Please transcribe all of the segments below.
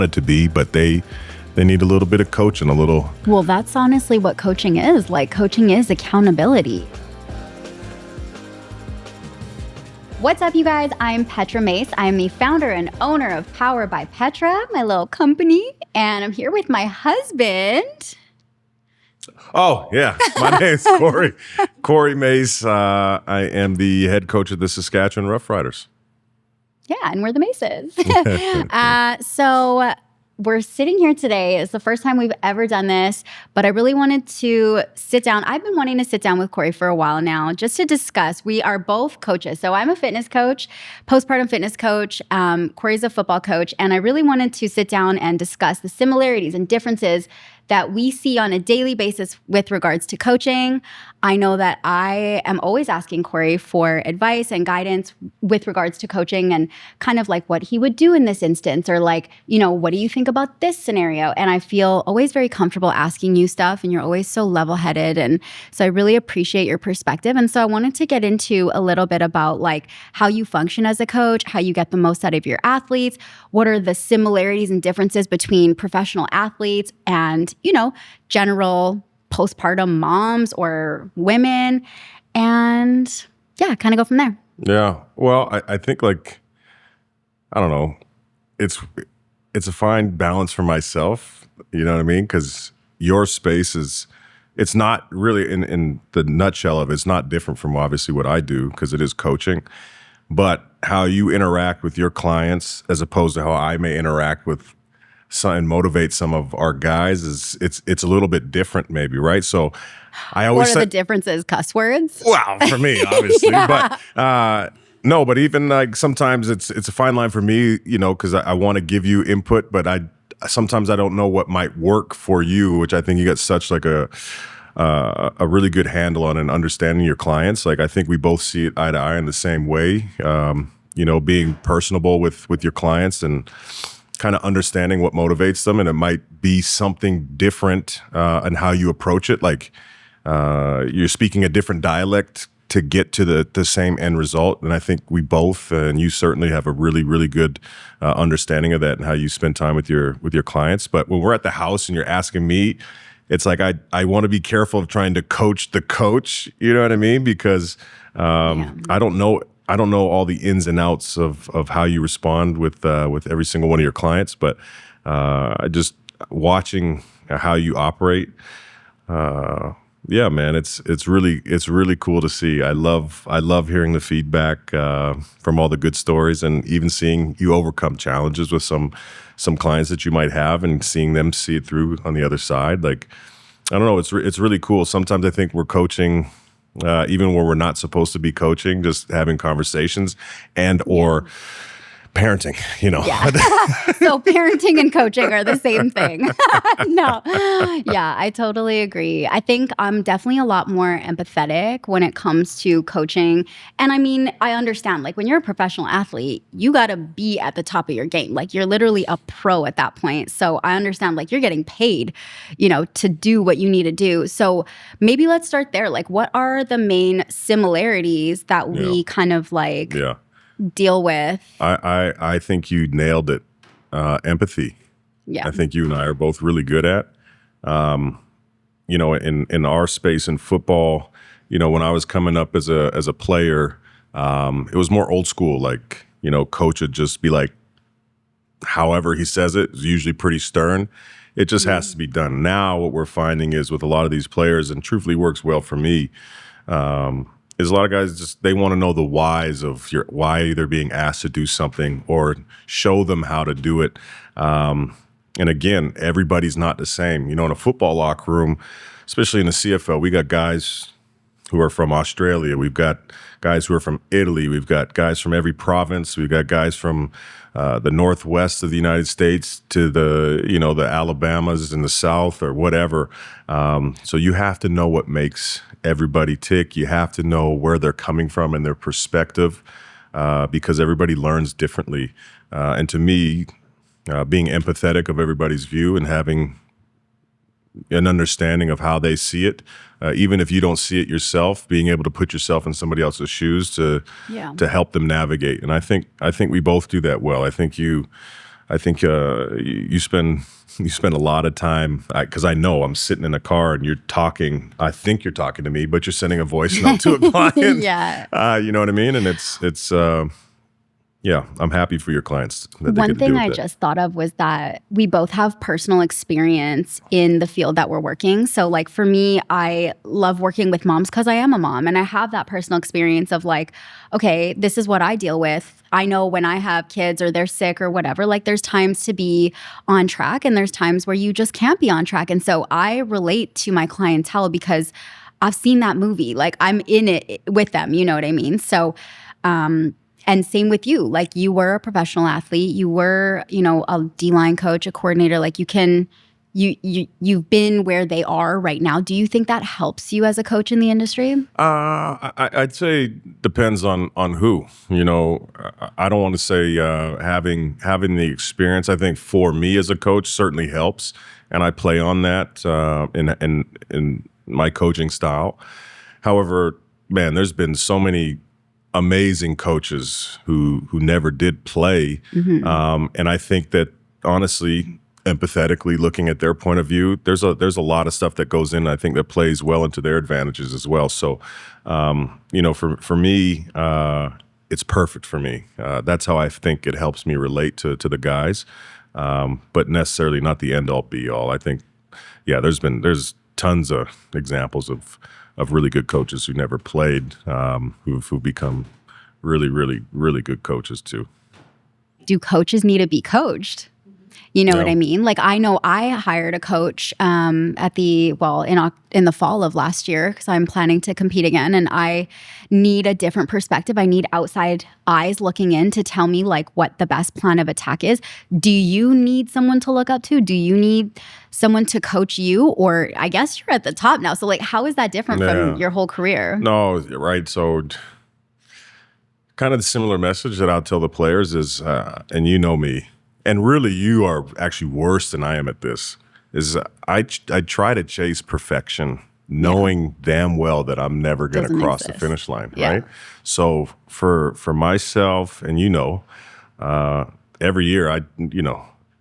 it to be, but they need a little bit of coaching, a little. Well, that's honestly what coaching is. Like, coaching is accountability. What's up, you guys? I'm Petra Mace. I'm the founder and owner of Powered by Petra, my little company. And I'm here with my husband. Oh, yeah. My name's Corey. Corey Mace. I am the head coach of the Saskatchewan Roughriders. Yeah, and we're the Maces. So we're sitting here today. It's the first time we've ever done this, but I really wanted to sit down. I've been wanting to sit down with Corey for a while now just to discuss. We are both coaches. So I'm a fitness coach, postpartum fitness coach. Corey's a football coach. And I really wanted to sit down and discuss the similarities and differences that we see on a daily basis with regards to coaching. I know that I am always asking Corey for advice and guidance with regards to coaching and kind of like what he would do in this instance, or like, you know, what do you think about this scenario? And I feel always very comfortable asking you stuff, and you're always so level-headed. And so I really appreciate your perspective. And so I wanted to get into a little bit about like how you function as a coach, how you get the most out of your athletes, what are the similarities and differences between professional athletes and, you know, general postpartum moms or women, and yeah, kind of go from there. Yeah. Well, I think like, I don't know, it's a fine balance for myself. You know what I mean? Because your space it's not really in the nutshell of it, it's not different from obviously what I do because it is coaching, but how you interact with your clients as opposed to how I may interact with and motivate some of our guys it's a little bit different maybe, right? So I always What are the differences? Cuss words? Well, for me, obviously. Yeah. But no, but even like sometimes it's a fine line for me, you know, because I want to give you input, but sometimes I don't know what might work for you, which I think you got such like a really good handle on and understanding your clients. Like I think we both see it eye to eye in the same way. You know, being personable with your clients and kind of understanding what motivates them, and it might be something different in how you approach it. Like you're speaking a different dialect to get to the same end result. And I think we both, and you certainly have a really, really good understanding of that and how you spend time with your clients. But when we're at the house and you're asking me, it's like I want to be careful of trying to coach the coach. You know what I mean? Because I don't know all the ins and outs of how you respond with every single one of your clients, but just watching how you operate. Yeah, man, it's really cool to see. I love hearing the feedback from all the good stories, and even seeing you overcome challenges with some clients that you might have, and seeing them see it through on the other side. Like, I don't know, it's really cool. Sometimes I think we're coaching even when we're not supposed to be coaching, just having conversations or parenting, you know. Yeah. So parenting and coaching are the same thing. No. Yeah, I totally agree. I think I'm definitely a lot more empathetic when it comes to coaching. And I mean, I understand, like when you're a professional athlete, you got to be at the top of your game. Like you're literally a pro at that point. So I understand, like you're getting paid, you know, to do what you need to do. So maybe let's start there. Like what are the main similarities that we kind of like deal with? I think you nailed it. Empathy. Yeah. I think you and I are both really good at. You know, in our space in football, you know, when I was coming up as a player, it was more old school. Like, you know, coach would just be like, however he says it, is usually pretty stern. It just has to be done. Now what we're finding is with a lot of these players, and truthfully works well for me, is a lot of guys just, they want to know the whys of why they're being asked to do something, or show them how to do it. And again, everybody's not the same. You know, in a football locker room, especially in the CFL, we got guys who are from Australia. We've got guys who are from Italy. We've got guys from every province. We've got guys from the northwest of the United States to the Alabamas in the south or whatever. So you have to know what makes everybody tick. You have to know where they're coming from and their perspective, because everybody learns differently. And to me, being empathetic of everybody's view and having an understanding of how they see it, even if you don't see it yourself, being able to put yourself in somebody else's shoes to help them navigate. And I think we both do that well. I think you I think you spend a lot of time, because I know I'm sitting in a car and you're talking. I think you're talking to me, but you're sending a voice note to a client. Yeah. You know what I mean? And it's yeah, I'm happy for your clients that they One get to thing do I with that. just thought of was that we both have personal experience in the field that we're working. So like for me, I love working with moms because I am a mom and I have that personal experience of like, okay, this is what I deal with. I know when I have kids or they're sick or whatever, like there's times to be on track and there's times where you just can't be on track. And so I relate to my clientele because I've seen that movie. Like I'm in it with them, you know what I mean? So, and same with you. Like you were a professional athlete. You were, a D-line coach, a coordinator. Like you've been where they are right now. Do you think that helps you as a coach in the industry? I'd say depends on who. I don't want to say having the experience. I think for me as a coach certainly helps, and I play on that in my coaching style. However, man, there's been so many amazing coaches who never did play, and I think that honestly, empathetically looking at their point of view, there's a lot of stuff that goes in. I think that plays well into their advantages as well. So, for me, it's perfect for me. That's how I think it helps me relate to the guys, but necessarily not the end all be all. I think, yeah, there's tons of examples of really good coaches who never played, who've become really, really, really good coaches too. Do coaches need to be coached? You know what I mean? Like I know I hired a coach in the fall of last year because I'm planning to compete again, and I need a different perspective. I need outside eyes looking in to tell me like what the best plan of attack is. Do you need someone to look up to? Do you need someone to coach you? Or I guess you're at the top now. So like, how is that different from your whole career? No, you're right. So kind of the similar message that I'll tell the players is, and you know me, and really you are actually worse than I am at this, is I try to chase perfection, knowing damn well that I'm never going to cross the finish line, right? So for myself, and every year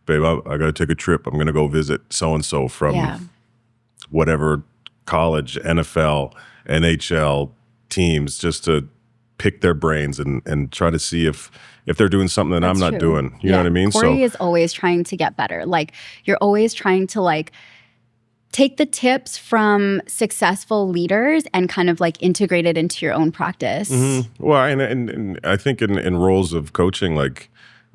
babe, I got to take a trip. I'm going to go visit so-and-so from whatever college, NFL, NHL teams, just to pick their brains and try to see if they're doing something that I'm not doing. You know what I mean? Corey is always trying to get better. Like you're always trying to like take the tips from successful leaders and kind of like integrate it into your own practice. Mm-hmm. Well, and I think in roles of coaching, like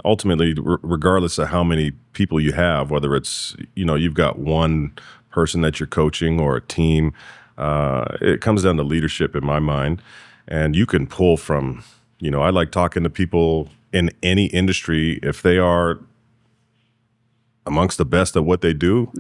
ultimately, regardless of how many people you have, whether it's, you've got one person that you're coaching or a team, it comes down to leadership in my mind. And you can pull from, I like talking to people in any industry. If they are amongst the best at what they do,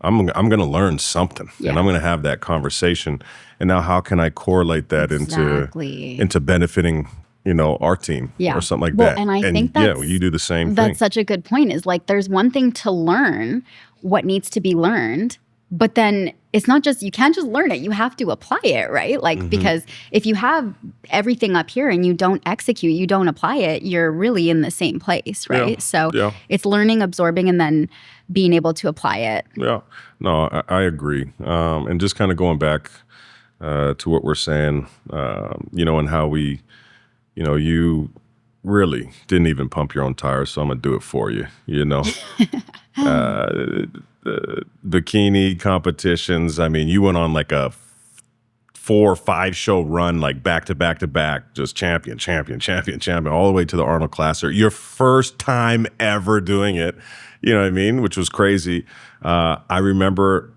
I'm going to learn something, and I'm going to have that conversation. And now, how can I correlate that into benefiting, our team or something like that? And I think you do the same thing. That's such a good point. Is like there's one thing to learn what needs to be learned. But then it's not just, you can't just learn it. You have to apply it, right? Like, because if you have everything up here and you don't execute, you don't apply it, you're really in the same place, right? Yeah. So it's learning, absorbing, and then being able to apply it. Yeah. No, I agree. And just kind of going back to what we're saying, and how we, you really didn't even pump your own tires, so I'm going to do it for you, bikini competitions. I mean, you went on like a 4 or 5 show run, like back to back to back, just champion, all the way to the Arnold Classic. Your first time ever doing it, you know what I mean? Which was crazy. I remember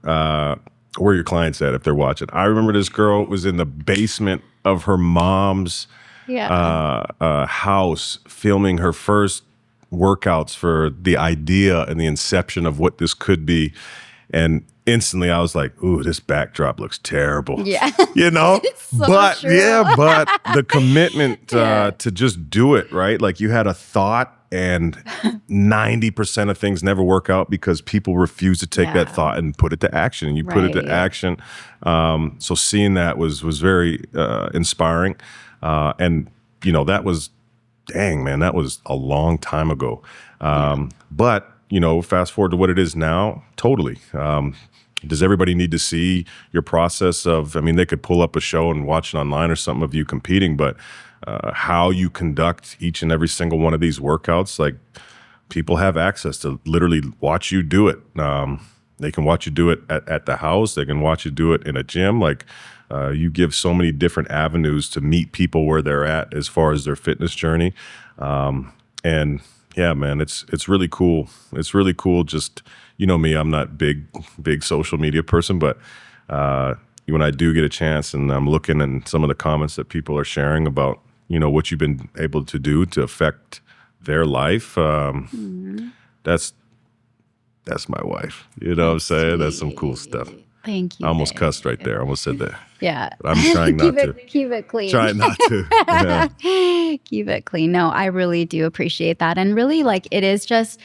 where your clients at if they're watching. I remember this girl was in the basement of her mom's house filming her first workouts for the idea and the inception of what this could be. And instantly I was like, ooh, this backdrop looks terrible. Yeah. It's so but true. But the commitment to just do it, right? Like you had a thought, and 90% of things never work out because people refuse to take that thought and put it to action. And you put it to action. So seeing that was very inspiring. And that was dang, man, that was a long time ago. But, fast forward to what it is now, totally. Does everybody need to see your process of, I mean, they could pull up a show and watch it online or something of you competing, but how you conduct each and every single one of these workouts, like people have access to literally watch you do it. They can watch you do it at the house. They can watch you do it in a gym. Like you give so many different avenues to meet people where they're at as far as their fitness journey. And yeah, man, it's really cool. It's really cool. Just, me, I'm not big social media person, but when I do get a chance and I'm looking and some of the comments that people are sharing about, what you've been able to do to affect their life, that's my wife. You know what I'm saying? That's some cool stuff. Thank you. I almost cussed right there. I almost said that. Yeah. But I'm trying not to. Keep it clean. Trying not to. Yeah. Keep it clean. No, I really do appreciate that. And really, like, it is just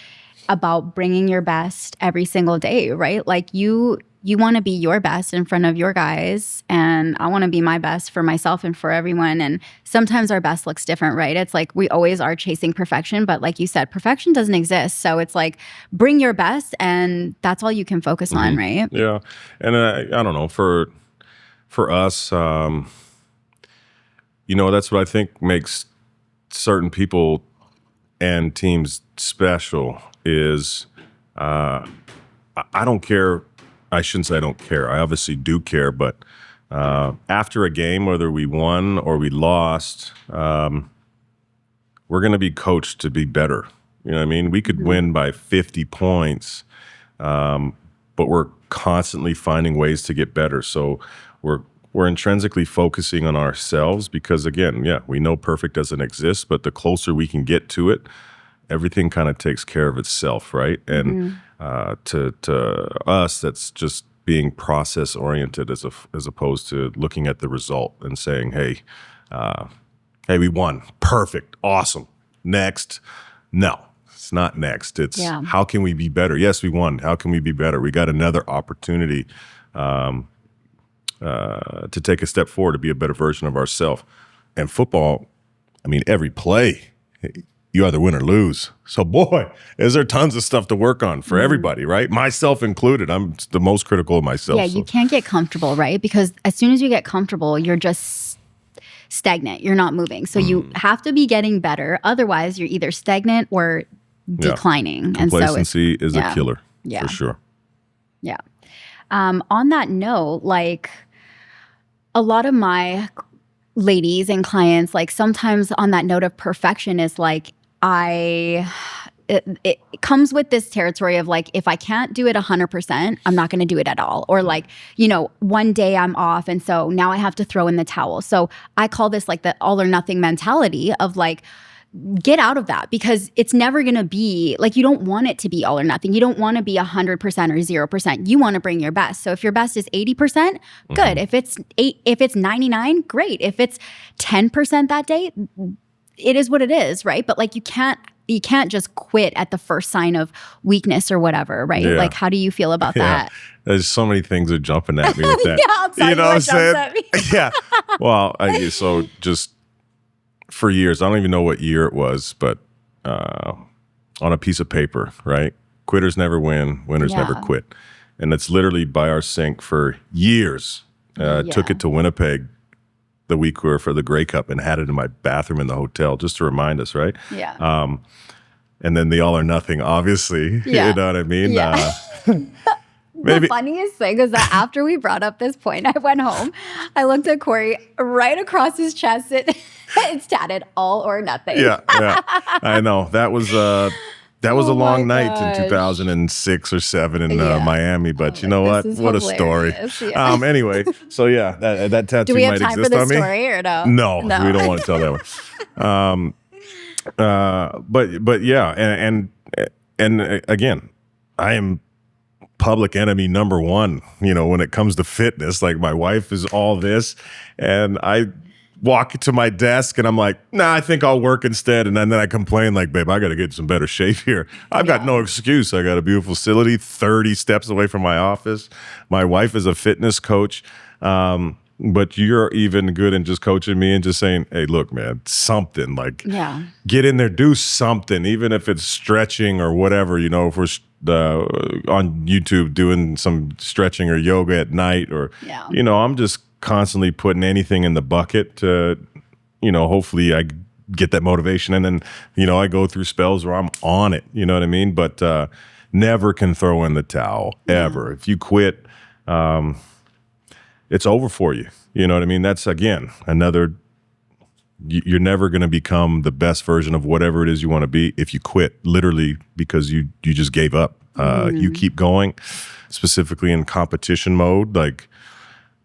about bringing your best every single day, right? Like you want to be your best in front of your guys, and I want to be my best for myself and for everyone. And sometimes our best looks different, right? It's like we always are chasing perfection, but like you said, perfection doesn't exist. So it's like bring your best, and that's all you can focus on, right? Yeah, and I don't know, for us, that's what I think makes certain people and teams special is I don't care. I shouldn't say I don't care. I obviously do care, but after a game, whether we won or we lost, we're going to be coached to be better. You know what I mean? We could win by 50 points, but we're constantly finding ways to get better. So we're intrinsically focusing on ourselves because, again, yeah, we know perfect doesn't exist, but the closer we can get to it, everything kind of takes care of itself, right? And to us, that's just being process oriented as opposed to looking at the result and saying, hey, we won, perfect, awesome. Next, no, it's not next. It's how can we be better? Yes, we won. How can we be better? We got another opportunity to take a step forward to be a better version of ourselves. And football, I mean, every play, you either win or lose. So, boy, is there tons of stuff to work on for everybody, right? Myself included. I'm the most critical of myself. Yeah, you can't get comfortable, right? Because as soon as you get comfortable, you're just stagnant. You're not moving. So you have to be getting better. Otherwise, you're either stagnant or declining. Complacency is a killer, for sure. Yeah. On that note, like a lot of my ladies and clients, like sometimes on that note of perfection is like, it comes with this territory of like, if I can't do it 100%, I'm not going to do it at all. Or like, one day I'm off. And so now I have to throw in the towel. So I call this like the all or nothing mentality of like, get out of that because it's never going to be like, you don't want it to be all or nothing. You don't want to be 100% or 0%. You want to bring your best. So if your best is 80%, good. If it's 99, great. If it's 10% that day, it is what it is, right? But like you can't just quit at the first sign of weakness or whatever, right? Yeah. Like, how do you feel about that? There's so many things that are jumping at me with that. I'll tell you what jumps at me. Yeah. Well, so just for years, I don't even know what year it was, but on a piece of paper, right? Quitters never win, winners never quit. And it's literally by our sink for years. Took it to Winnipeg the week we were for the Grey Cup and had it in my bathroom in the hotel just to remind us, right? Yeah. And then the all or nothing, obviously. Yeah. You know what I mean? Yeah. The funniest thing is that after we brought up this point, I went home. I looked at Corey right across his chest. It's tatted all or nothing. Yeah. I know. That was a long night in 2006 or 7 in Miami. But you know what? What hilarious. A story. Yeah. Anyway, so yeah, that tattoo Do we have might time exist for on this me. story or no? No, we don't want to tell that one. But yeah, and again, I am public enemy number one, when it comes to fitness. Like my wife is all this, and I walk to my desk and I'm like, nah, I think I'll work instead. And then I complain like, babe, I got to get some better shape here. I've got no excuse. I got a beautiful facility 30 steps away from my office. My wife is a fitness coach. but you're even good in just coaching me and just saying, hey, look, man, something like Yeah. get in there, do something, even if it's stretching or whatever, you know, if we're on YouTube doing some stretching or yoga at night or, Yeah. you know, I'm just constantly putting anything in the bucket to, you know, hopefully I get that motivation. And then, you know, I go through spells where I'm on it, you know what I mean? But never can throw in the towel, ever. If you quit, it's over for you. You know what I mean? That's, again, another, you're never going to become the best version of whatever it is you want to be if you quit, literally, because you just gave up. You keep going, specifically in competition mode, like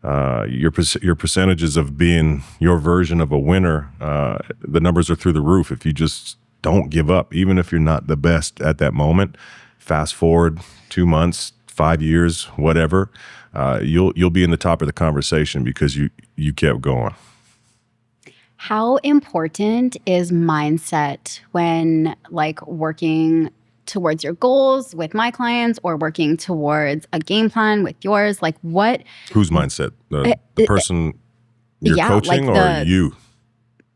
your percentages of being your version of a winner, the numbers are through the roof if you just don't give up, even if you're not the best at that moment. Fast forward 2 months, 5 years, whatever, you'll be in the top of the conversation because you kept going. How important is mindset when like working towards your goals with my clients or working towards a game plan with yours? Like what? Whose mindset? The person you're coaching, like or you?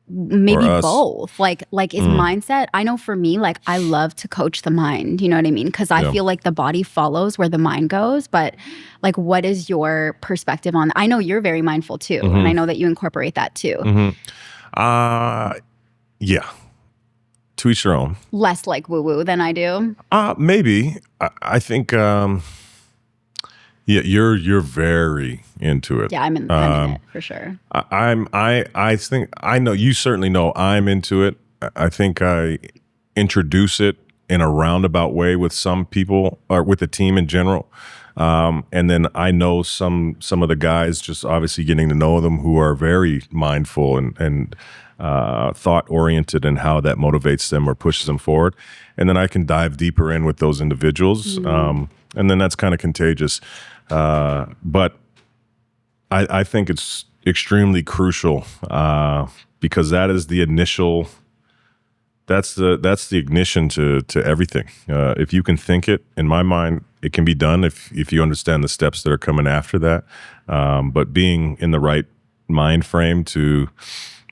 Maybe or us? both. Like is mindset, I know for me, like I love to coach the mind, you know what I mean? Because I feel like the body follows where the mind goes. But like, what is your perspective on, I know you're very mindful too. And I know that you incorporate that too. Yeah. To each your own. Less like woo-woo than I do. Maybe. I think yeah, you're very into it. Yeah, I'm in it for sure. I think I know, you certainly know I'm into it. I think I introduce it in a roundabout way with some people or with the team in general. And then I know some of the guys, just obviously getting to know them, who are very mindful and thought oriented, and how that motivates them or pushes them forward. And then I can dive deeper in with those individuals. And then that's kind of contagious. But I think it's extremely crucial because that is the initial. That's the ignition to everything. If you can think it, in my mind, it can be done if you understand the steps that are coming after that. But being in the right mind frame to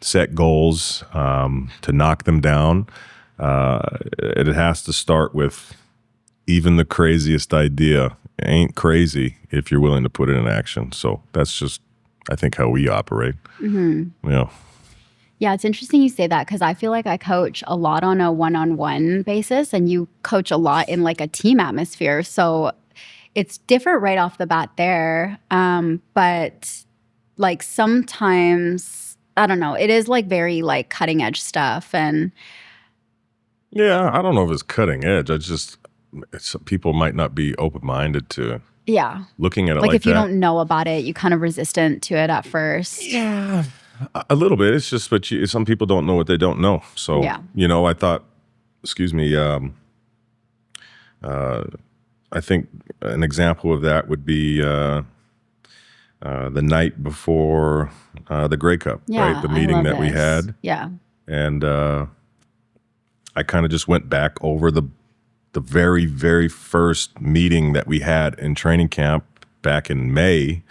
set goals, to knock them down, it has to start with even the craziest idea ain't crazy if you're willing to put it in action. So that's just, I think, how we operate. Yeah. Yeah, it's interesting you say that because I feel like I coach a lot on a one-on-one basis and you coach a lot in like a team atmosphere. So it's different right off the bat there. But like sometimes, I don't know, it is like very like cutting edge stuff. And yeah, I don't know if it's cutting edge. People might not be open-minded to looking at it like if you that. don't know about it, you kind of resistant to it at first. Yeah. A little bit. It's just, but some people don't know what they don't know. So, you know, I thought, I think an example of that would be the night before the Grey Cup, right? The meeting that we had. Yeah. And I kind of just went back over the very, very first meeting that we had in training camp back in May.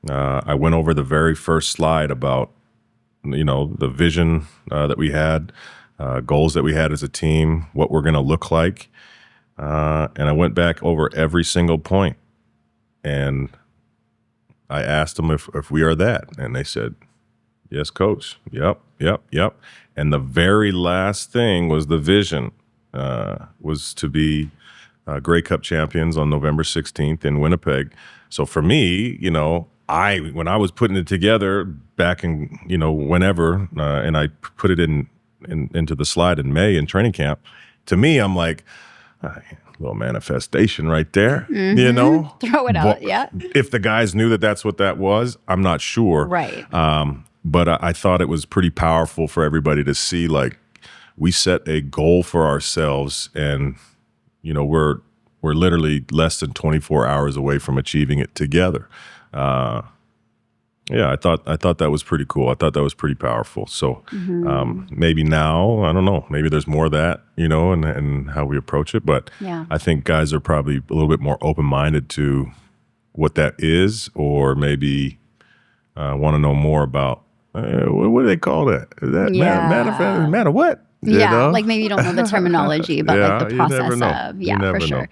I went over the very first slide about, you know, the vision that we had, goals that we had as a team, what we're going to look like. And I went back over every single point. And I asked them if we are that. And they said, yes, coach. Yep. And the very last thing was the vision, was to be Grey Cup champions on November 16th in Winnipeg. So for me, you know, when I was putting it together back in, you know, whenever, and I put it into the slide in May in training camp, to me, I'm like, a little manifestation right there, you know? Throw it out, yeah. If the guys knew that that's what that was, I'm not sure. Right. But I thought it was pretty powerful for everybody to see, like, we set a goal for ourselves, and, you know, we're literally less than 24 hours away from achieving it together. Yeah, I thought that was pretty cool. I thought that was pretty powerful. So maybe now, I don't know, maybe there's more of that, you know, and how we approach it. But I think guys are probably a little bit more open-minded to what that is, or maybe want to know more about. What do they call that? Is that manifest? Matter what? Yeah, like maybe you don't know the terminology, but like the you never process know. of, You never for know. sure.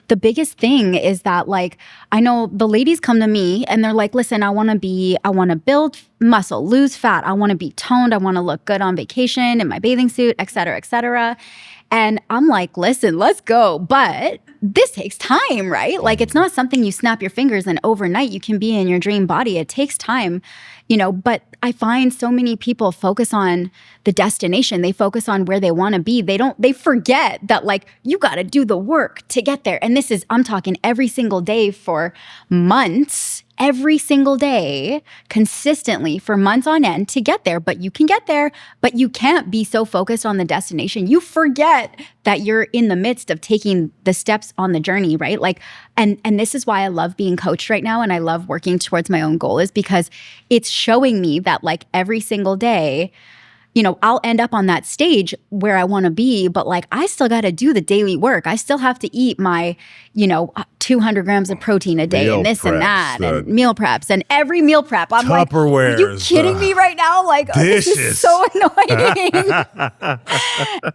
The biggest thing is that, like, I know the ladies come to me and they're like, listen, I want to build muscle, lose fat. I want to be toned. I want to look good on vacation in my bathing suit, et cetera, et cetera. And I'm like, listen, let's go. But this takes time, right? Like, it's not something you snap your fingers and overnight you can be in your dream body. It takes time, but I find so many people focus on the destination. They focus on where they want to be. They forget that, like, you got to do the work to get there. And I'm talking every single day for months, every single day, consistently for months on end to get there. But you can get there, but you can't be so focused on the destination. You forget that you're in the midst of taking the steps on the journey, right? Like, and this is why I love being coached right now and I love working towards my own goal, is because it's showing me that, like, every single day, I'll end up on that stage where I want to be, but, like, I still got to do the daily work. I still have to eat my, 200 grams of protein a day Meal and this preps, and that and meal preps, and every meal prep. I'm like, are you kidding me right now? Like, this is so annoying.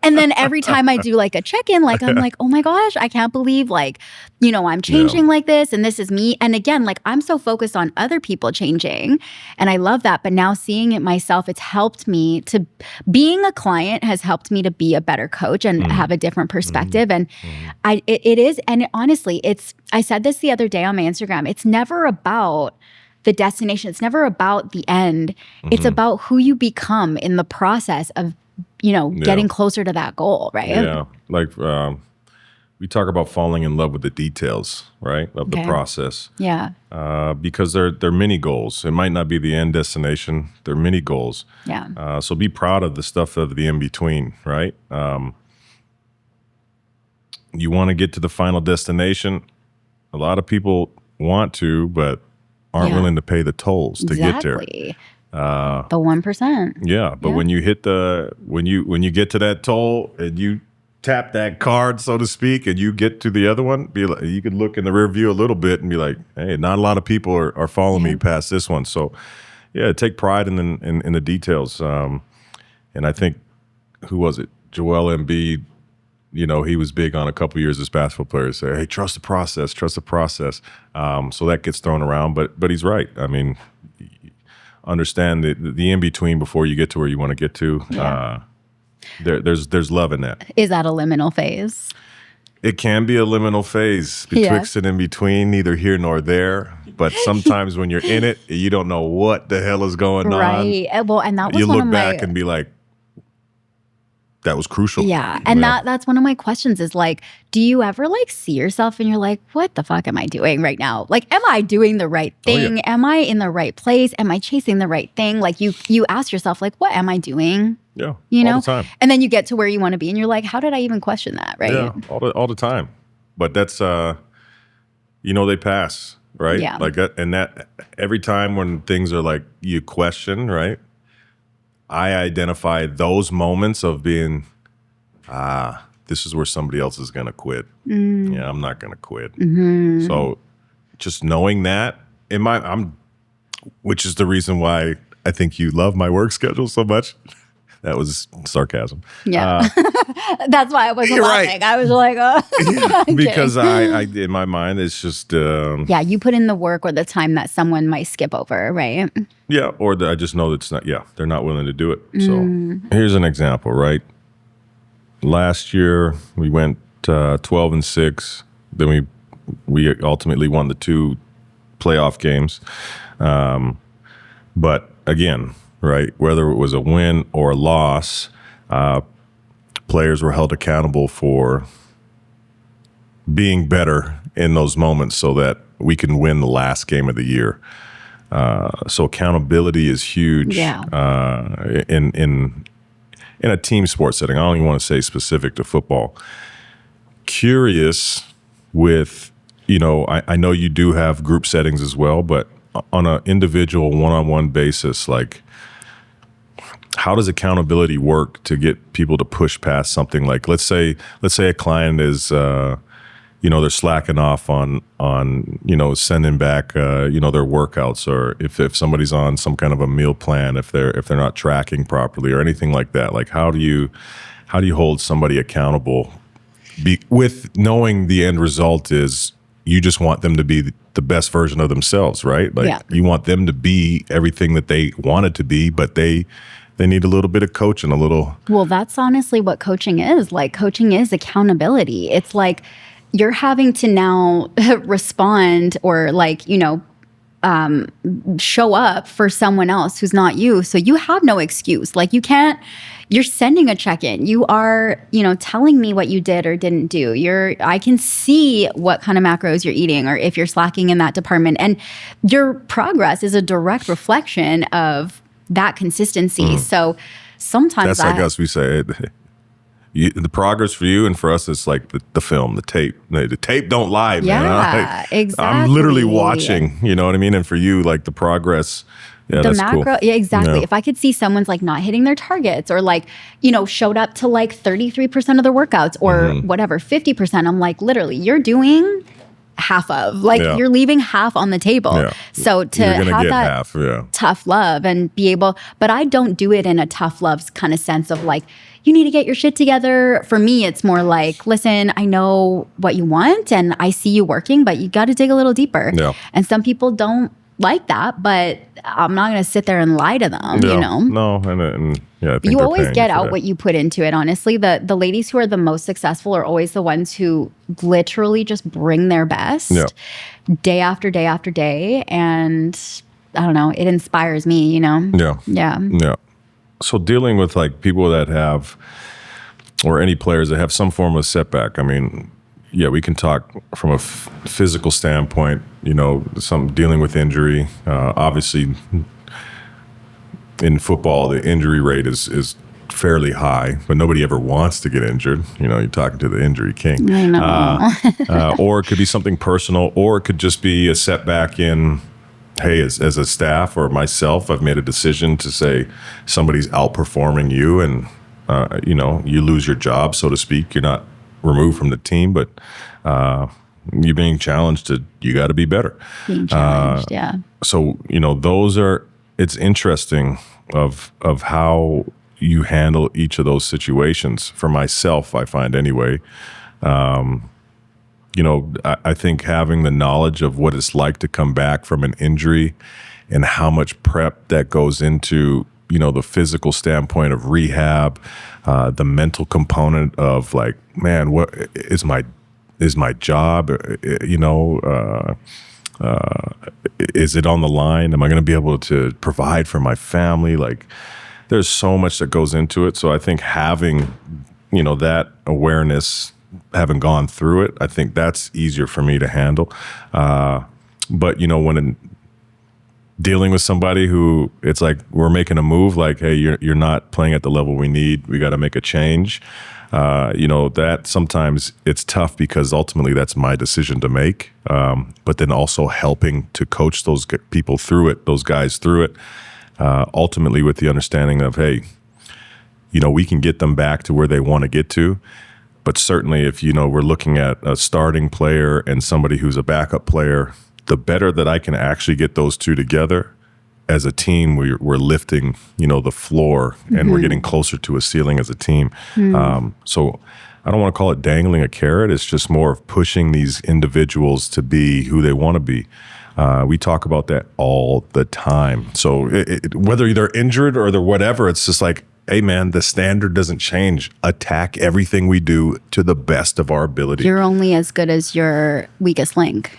And then every time I do, like, a check-in, like, I'm like, oh my gosh, I can't believe, like, I'm changing like this and this is me. And again, like, I'm so focused on other people changing and I love that. But now seeing it myself, it's helped me to, being a client has helped me to be a better coach and have a different perspective. And it is, and honestly, I said this the other day on my Instagram, it's never about the destination. It's never about the end. It's about who you become in the process of, getting closer to that goal, right? Yeah. Like, we talk about falling in love with the details, right, of the process. Yeah. Because they're mini goals. It might not be the end destination. They're mini goals. Yeah. So be proud of the stuff of the in-between, right? You want to get to the final destination. A lot of people want to, but aren't willing to pay the tolls to get there. The 1%. Yeah, but when you hit when you get to that toll and you tap that card, so to speak, and you get to the other one, you could look in the rear view a little bit and be like, hey, not a lot of people are following me past this one. So, yeah, take pride in the details. And I think, who was it? Joel Embiid, he was big on a couple years as basketball players say, hey, trust the process. So that gets thrown around, but he's right. I mean, understand the in-between before you get to where you want to get to. Yeah. There's love in that. Is that a liminal phase? It can be a liminal phase betwixt and in between, neither here nor there. But sometimes when you're in it, you don't know what the hell is going on. Right. Well, and that was you look back and be like, that was crucial. Yeah. And that's one of my questions is, like, do you ever, like, see yourself and you're like, what the fuck am I doing right now? Like, am I doing the right thing? Am I in the right place? Am I chasing the right thing? Like, you ask yourself, like, what am I doing? Yeah. All the time. And then you get to where you want to be and you're like, how did I even question that? Right. Yeah. All the time. But that's, they pass, right? Yeah. Like that, and that every time when things are like you question, right? I identify those moments of being, this is where somebody else is going to quit. Yeah, I'm not going to quit. Mm-hmm. So just knowing that which is the reason why I think you love my work schedule so much. That was sarcasm. Yeah. That's why I wasn't laughing. Right. I was like, oh. Because I in my mind, it's just... you put in the work or the time that someone might skip over, right? Yeah, or I just know that it's not, they're not willing to do it. So here's an example, right? Last year, we went 12-6. Then we ultimately won the 2 playoff games. But again... right? Whether it was a win or a loss, players were held accountable for being better in those moments so that we can win the last game of the year. So accountability is huge in a team sports setting. I don't even want to say specific to football. Curious with, I know you do have group settings as well, but on an individual one-on-one basis, like, how does accountability work to get people to push past something? Like, let's say a client is they're slacking off on sending back their workouts, or if somebody's on some kind of a meal plan, if they're not tracking properly or anything like that. Like, how do you hold somebody accountable with knowing the end result is you just want them to be the best version of themselves, right? Like, you want them to be everything that they wanted to be, but they need a little bit of coaching, a little. Well, that's honestly what coaching is. Like, coaching is accountability. It's like you're having to now respond or show up for someone else who's not you. So you have no excuse. Like, you're sending a check-in. You are, telling me what you did or didn't do. I can see what kind of macros you're eating or if you're slacking in that department. And your progress is a direct reflection of that consistency. So sometimes that's like us, we say the progress for you, and for us it's like the film, the tape. The tape don't lie, man. Yeah, exactly. I'm literally watching, you know what I mean? And for you, like, the progress, the that's macro, cool. Yeah, exactly. Yeah. If I could see someone's like not hitting their targets, or showed up to like 33% of their workouts or whatever, 50%, I'm like, literally, you're doing half of, you're leaving half on the table. Yeah. So to have that tough love and be able, but I don't do it in a tough love kind of sense of like, you need to get your shit together. For me, it's more like, listen, I know what you want and I see you working, but you got to dig a little deeper. Yeah. And some people don't like that, but I'm not going to sit there and lie to them, No, and I think you always get out that. what you put into it, honestly. The ladies who are the most successful are always the ones who literally just bring their best day after day after day. And I don't know, it inspires me, Yeah. So dealing with like people that have, or any players that have some form of setback, I mean, we can talk from a physical standpoint, some dealing with injury. Obviously, in football, the injury rate is fairly high, but nobody ever wants to get injured. You're talking to the injury king. I know. Or it could be something personal, or it could just be a setback in, hey, as a staff or myself, I've made a decision to say somebody's outperforming you, and you lose your job, so to speak. You're not removed from the team, but you're being challenged you got to be better. Being challenged, yeah. So, it's interesting of how you handle each of those situations. For myself, I find anyway, I think having the knowledge of what it's like to come back from an injury and how much prep that goes into, the physical standpoint of rehab, the mental component of like, man, what is my job? Is it on the line? Am I going to be able to provide for my family? Like, there's so much that goes into it. So I think having, that awareness, having gone through it, I think that's easier for me to handle. But when dealing with somebody who it's like we're making a move, like, hey, you're not playing at the level we need. We got to make a change. That sometimes it's tough because ultimately that's my decision to make. But then also helping to coach those people through it, those guys through it, ultimately with the understanding of, hey, we can get them back to where they want to get to. But certainly if, we're looking at a starting player and somebody who's a backup player, the better that I can actually get those two together as a team, we're lifting, the floor, and we're getting closer to a ceiling as a team. So I don't want to call it dangling a carrot. It's just more of pushing these individuals to be who they want to be. We talk about that all the time. So whether they're injured or they're whatever, it's just like, hey, man, the standard doesn't change. Attack everything we do to the best of our ability. You're only as good as your weakest link.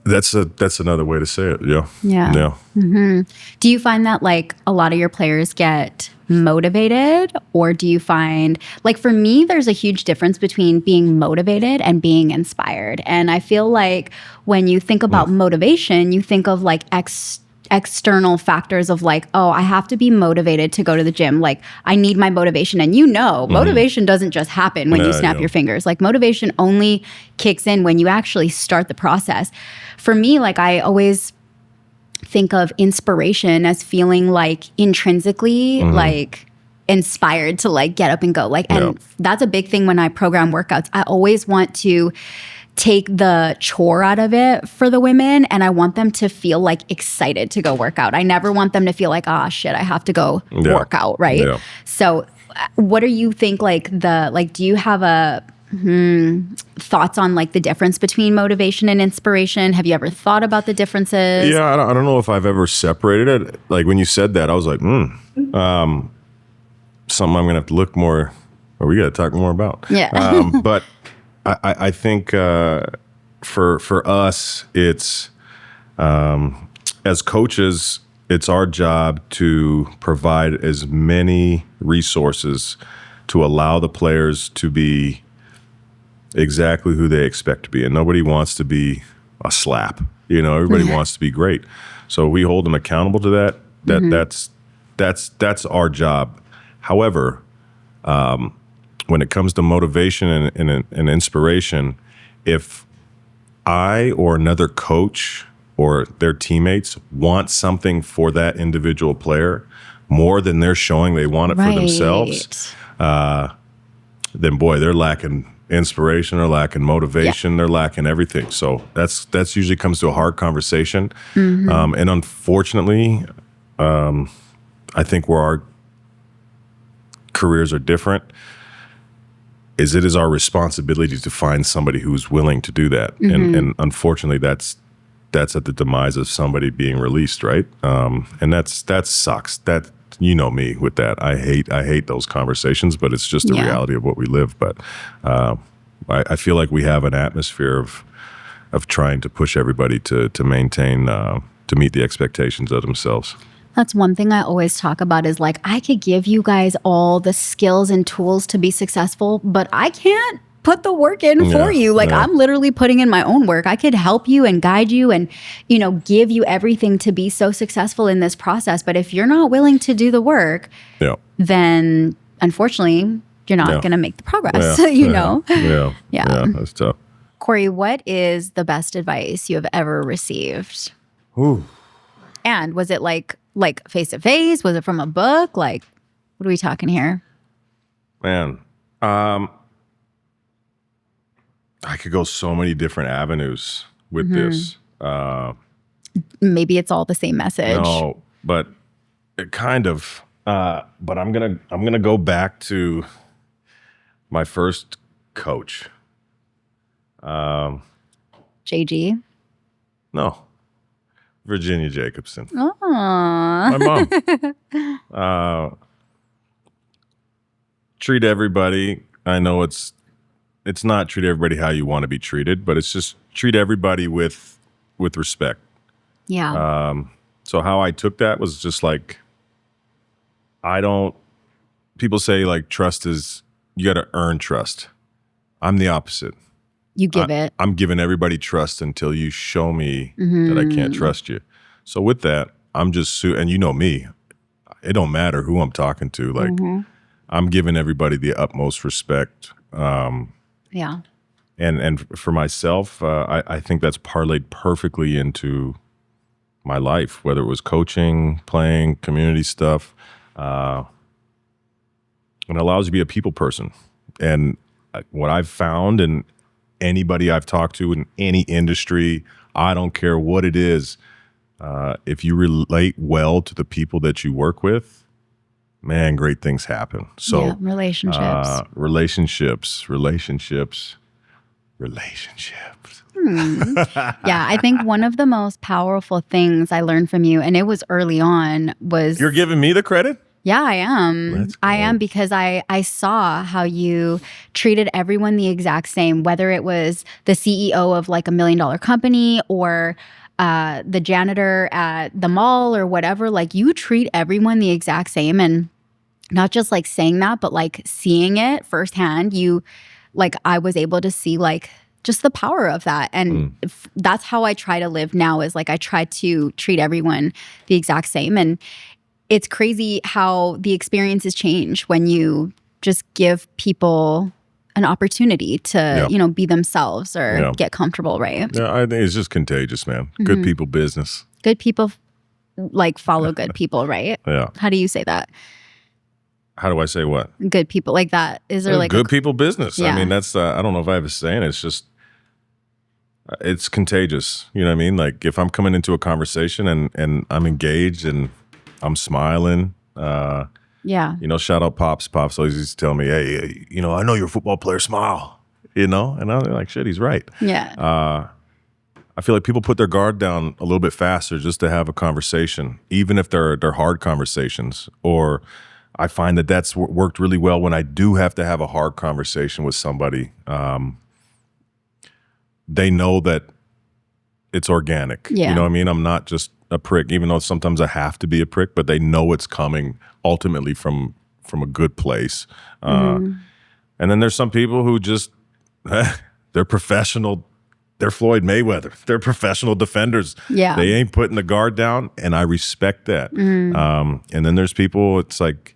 That's another way to say it. Yeah. Mm-hmm. Do you find that like a lot of your players get motivated, or do you find, like, for me, there's a huge difference between being motivated and being inspired. And I feel like when you think about motivation, you think of like external factors of like, oh, I have to be motivated to go to the gym. Like, I need my motivation. And motivation doesn't just happen when you snap your fingers. Like, motivation only kicks in when you actually start the process. For me, like, I always think of inspiration as feeling like intrinsically like inspired to like get up and go. Like, and that's a big thing when I program workouts. I always want to take the chore out of it for the women, and I want them to feel like excited to go work out. I never want them to feel like, oh shit, I have to go work out, right? Yeah. So what do you think, do you have thoughts on like the difference between motivation and inspiration? Have you ever thought about the differences? Yeah, I don't know if I've ever separated it. Like when you said that, I was like, something I'm gonna have to look more, or we got to talk more about. Yeah. But I think for us, it's as coaches, it's our job to provide as many resources to allow the players to be exactly who they expect to be. And nobody wants to be a slap. Everybody wants to be great. So we hold them accountable to that. That's our job. However, when it comes to motivation and inspiration, if I or another coach or their teammates want something for that individual player more than they're showing they want it for themselves, then boy, they're lacking inspiration, they're lacking motivation, they're lacking everything. So that's usually comes to a hard conversation. And unfortunately, I think where our careers are different is it is our responsibility to find somebody who's willing to do that. And unfortunately, that's at the demise of somebody being released, right? And that sucks. That, me with that. I hate those conversations, but it's just the reality of what we live. But I feel like we have an atmosphere of trying to push everybody to maintain to meet the expectations of themselves. That's one thing I always talk about is like, I could give you guys all the skills and tools to be successful, but I can't put the work in for you. Like I'm literally putting in my own work. I could help you and guide you and, give you everything to be so successful in this process. But if you're not willing to do the work, then unfortunately, you're not going to make the progress, Yeah, that's tough. Corey, what is the best advice you have ever received? Ooh. And was it like face-to-face? Was it from a book? Like, what are we talking here? Man, I could go so many different avenues with this. Maybe it's all the same message. No, but it kind of. But I'm gonna go back to my first coach. JG? No. Virginia Jacobson. Oh. My mom. Treat everybody. I know it's not treat everybody how you want to be treated, but it's just treat everybody with respect. Yeah. So how I took that was just like, people say like trust is, you got to earn trust. I'm the opposite. You give it. I'm giving everybody trust until you show me that I can't trust you. So with that, I'm just, and you know me, it don't matter who I'm talking to. Like I'm giving everybody the utmost respect. Yeah. And for myself, I think that's parlayed perfectly into my life, whether it was coaching, playing, community stuff. It allows you to be a people person. And what I've found, and anybody I've talked to in any industry, I don't care what it is, if you relate well to the people that you work with, man, great things happen. So relationships. Yeah, I think one of the most powerful things I learned from you, and it was early on, was... You're giving me the credit? Yeah, I am. I am, because I saw how you treated everyone the exact same, whether it was the CEO of like $1 million company or the janitor at the mall or whatever. Like you treat everyone the exact same, and not just like saying that, but like seeing it firsthand. I was able to see like just the power of that. And that's how I try to live now, is like I try to treat everyone the exact same. And it's crazy how the experiences change when you just give people an opportunity to, be themselves or get comfortable, right? Yeah, I think it's just contagious, man. Good people business. Good people like follow good people, right? Yeah. How do you say that? How do I say what? Good people, like that. Is there like good people business? Yeah. I mean, that's I don't know if I have a saying. It's just it's contagious. You know what I mean? Like if I'm coming into a conversation and I'm engaged and I'm smiling, Yeah. you know, shout out Pops. Pops always used to tell me, hey, you know, I know you're a football player, smile, you know? And I'm like, shit, he's right. Yeah. I feel like people put their guard down a little bit faster just to have a conversation, even if they're hard conversations. Or I find that that's worked really well when I do have to have a hard conversation with somebody. They know that it's organic. Yeah. You know what I mean? I'm not just a prick, even though sometimes I have to be a prick, but they know it's coming ultimately from a good place. And then there's some people who just, they're professional. They're Floyd Mayweather. They're professional defenders. Yeah. They ain't putting the guard down, and I respect that. And then there's people, it's like,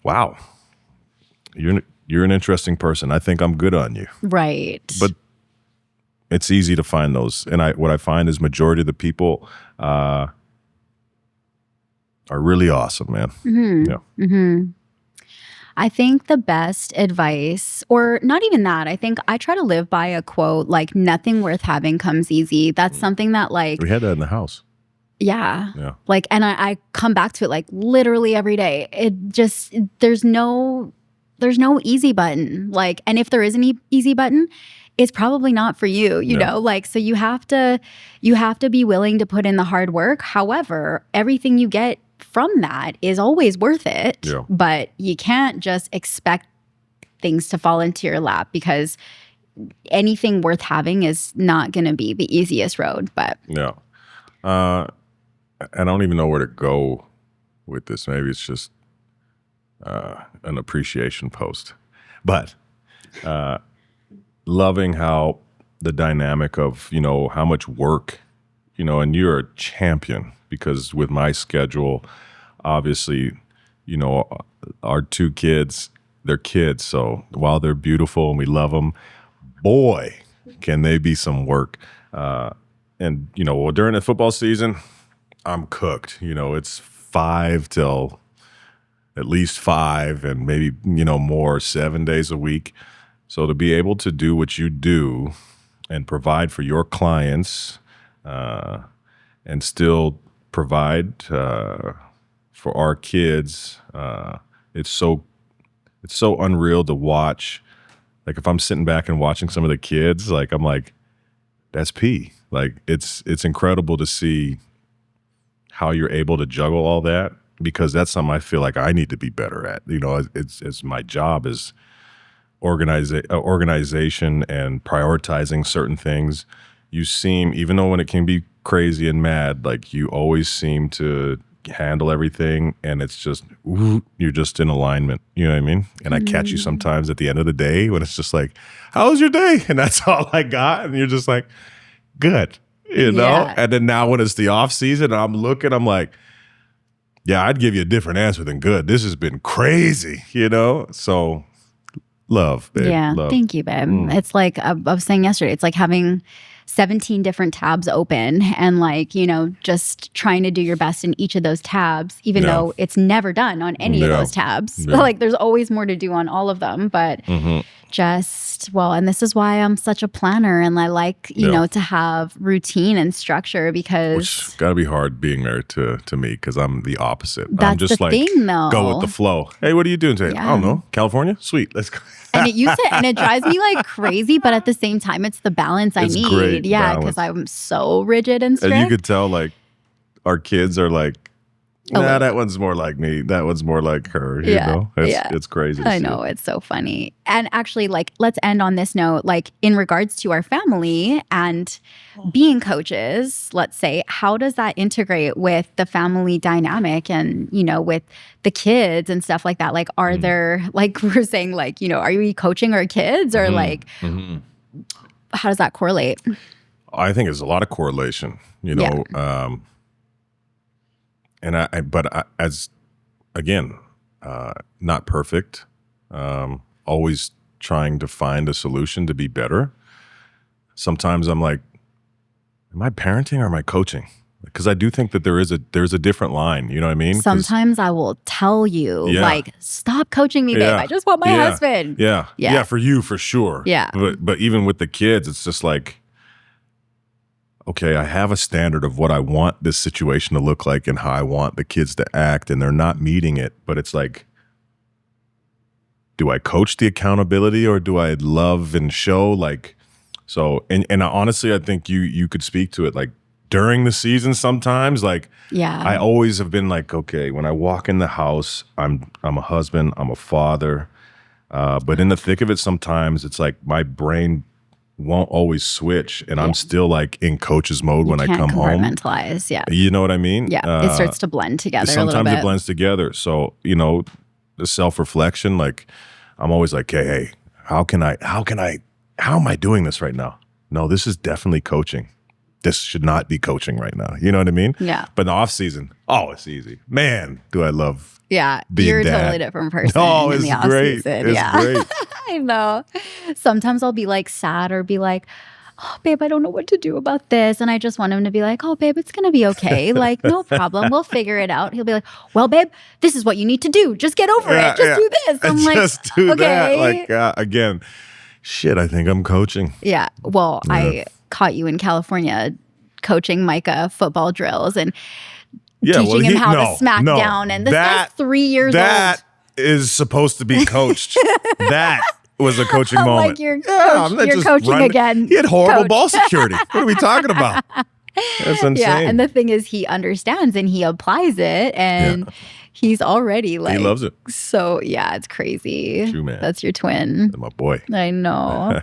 wow, you're an interesting person. I think I'm good on you. Right. But it's easy to find those. And what I find is majority of the people are really awesome, man. Yeah. I think the best advice, or not even that, I think I try to live by a quote, like nothing worth having comes easy. That's something that like, We had that in the house. yeah. Yeah. Like, and I come back to it like literally every day. It just, there's no easy button. Like, and if there is an easy button, it's probably not for you, you know? Like, so you have to be willing to put in the hard work. However, everything you get from that is always worth it. Yeah. But you can't just expect things to fall into your lap, because anything worth having is not going to be the easiest road. But Yeah. I don't even know where to go with this. Maybe it's just an appreciation post. But loving how the dynamic of, you know, how much work, you know, and you're a champion, because with my schedule, obviously, you know, our two kids, they're kids. So while they're beautiful and we love them, boy, can they be some work. And, you know, during the football season, I'm cooked. You know, it's 5 till at least 5 and maybe, you know, more, 7 days a week. So to be able to do what you do and provide for your clients and still provide for our kids, it's so unreal to watch. Like if I'm sitting back and watching some of the kids, like I'm like, that's P. Like it's incredible to see how you're able to juggle all that, because that's something I feel like I need to be better at. You know, it's my job is organization and prioritizing certain things. You seem, even though when it can be crazy and mad, like you always seem to handle everything, and it's just, you're just in alignment. You know what I mean? And I catch you sometimes at the end of the day when it's just like, how was your day? And that's all I got. And you're just like, good, you know? Yeah. And then now when it's the off season and I'm looking, I'm like, yeah, I'd give you a different answer than good. This has been crazy, you know? So love, babe. yeah, Love. thank you, babe. It's like I was saying yesterday, it's like having 17 different tabs open and like, you know, just trying to do your best in each of those tabs, even though it's never done on any of those tabs. Yeah. Like there's always more to do on all of them, but and this is why I'm such a planner, and I like, you know, to have routine and structure, because Which gotta be hard being married to me, because I'm the opposite. I'm that's just the like, thing, though. go with the flow. Hey, what are you doing today? I don't know. California? Sweet. Let's go. And it drives me like crazy, but at the same time, it's the balance I It's need. great Yeah, balance. because I'm so rigid and strict. And you could tell, like, our kids are like, Oh, nah, wait. that one's more like me. That one's more like her. You know? It's crazy. To I see. know, it's so funny. And actually, like, let's end on this note. Like, in regards to our family and being coaches, let's say, how does that integrate with the family dynamic and, you know, with the kids and stuff like that? Like, are there, like we're saying, like, you know, are we coaching our kids, or like, how does that correlate? I think there's a lot of correlation, you know. But as again, not perfect, always trying to find a solution to be better. Sometimes I'm like, am I parenting or am I coaching? Because I do think that there's a different line. You know what I mean? Sometimes I will tell you, like, stop coaching me, babe. I just want my husband. Yeah, for you, for sure. Yeah. But even with the kids, it's just like, okay, I have a standard of what I want this situation to look like and how I want the kids to act, and they're not meeting it. But it's like, do I coach the accountability or do I love and show? Like, so, and honestly, I think you could speak to it. Like during the season, sometimes, like, I always have been like, okay, when I walk in the house, I'm a husband, I'm a father, but in the thick of it, sometimes it's like my brain won't always switch, and I'm still like in coach's mode when I come home. Compartmentalize, You know what I mean? Yeah, it starts to blend together. Sometimes a little bit. it blends together. So the self-reflection, like I'm always like, hey, how am I doing this right now? No, this is definitely coaching. This should not be coaching right now. You know what I mean? Yeah. But in the off season, it's easy. Man, do I love being you're a dad. totally different person. Oh, in it's the off great. Season. It's great. I know. Sometimes I'll be like sad or be like, oh, babe, I don't know what to do about this. And I just want him to be like, oh, babe, it's going to be okay. Like, no problem. We'll figure it out. He'll be like, well, babe, this is what you need to do. Just get over it. Just do this. I'm like, just do okay. that. Like, again, shit, I think I'm coaching. Yeah. Well, I caught you in California coaching Micah football drills and teaching him how to smack down. And this guy's 3 years old. That is supposed to be coached. That was a coaching moment. Like you're coaching again. He had horrible ball security. What are we talking about? That's insane. Yeah, and the thing is he understands and he applies it and he's already like... He loves it. So, yeah, it's crazy. True, man. That's your twin. That's my boy. I know.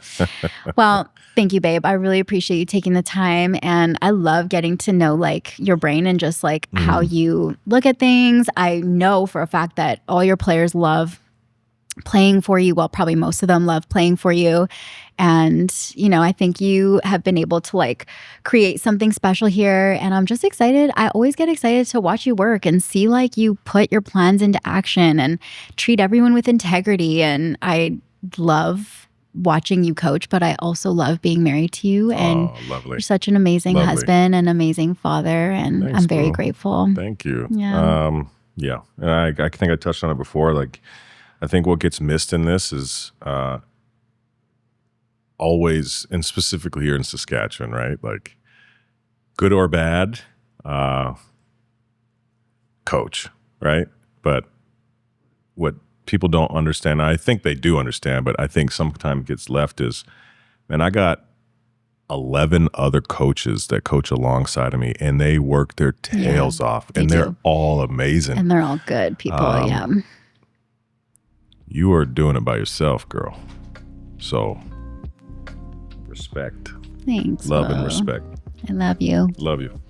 Well, thank you, babe. I really appreciate you taking the time. And I love getting to know like your brain and just like how you look at things. I know for a fact that all your players love playing for you. Well, probably most of them love playing for you. And, I think you have been able to like create something special here. And I'm just excited. I always get excited to watch you work and see like you put your plans into action and treat everyone with integrity. And I love watching you coach, but I also love being married to you. And lovely. You're such an amazing husband and amazing father. And Thanks, I'm very bro. grateful. Thank you. Yeah. And I think I touched on it before. Like, I think what gets missed in this is always, and specifically here in Saskatchewan, right? Like, good or bad, coach, right? But what people don't understand, I think they do understand, but I think sometimes gets left is, man, I got 11 other coaches that coach alongside of me, and they work their tails off, and they're all amazing. And they're all good people, You are doing it by yourself, girl. So, respect. Thanks. Love and respect. I love you. Love you.